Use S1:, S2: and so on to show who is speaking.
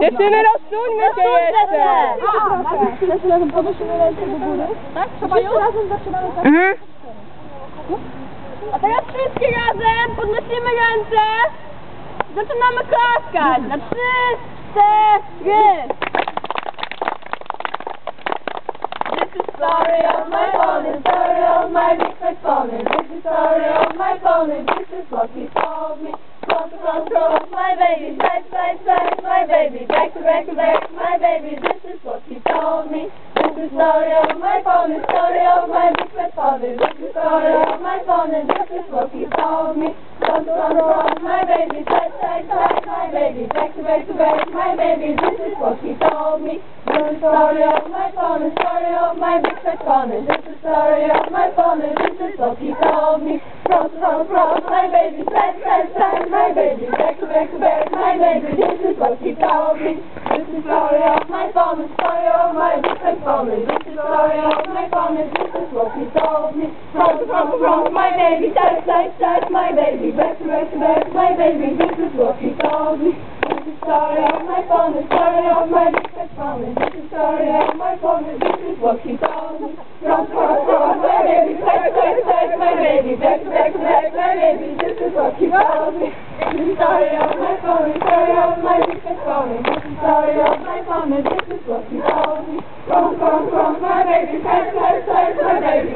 S1: Dziewczyny, rozsuńmy się jeszcze!
S2: Razem podnosimy ręce do góry. Tak? Wszyscy razem zaczynamy tak.
S3: A teraz wszyscy razem podnosimy ręce. Zaczynamy klaskać. Na 3, 4.
S2: This is story of my pony, story of my big fat pony. This is story of my pony, this is what he told me. Cross, cross, cross, my baby, side, side, side, my baby, back to back to back, my baby, this is what he told me. This is story of my pony, story of my big fat pony. This is story of my pony, this is what he told me. Cross, cross, cross, my baby, side, side, side, my baby, back to back, my baby, this is what he told me. This is story of my pony, story of my big fat pony. This is story of my pony, this is what he told me. Cross, cross, cross, my baby, side, side, side, my baby, back to back, my baby, this is what he told me. This is story of my pony, story of my big fat pony. This is story of my pony, this is what he told me. Cross, cross, cross, my baby, side, side, side, my baby, back to back, my baby, this is what he told me. This is story of my pony, story of my big fat pony. This is story of my pony, this is what he told me. Cross, cross, cross, my baby, side, side, side, my baby, back to back, my baby, this is what he told me. This is story of my pony, story of my big fat pony. This is story of my pony, this is what he told me. Cross, cross, cross, my baby, side, side, side, my baby,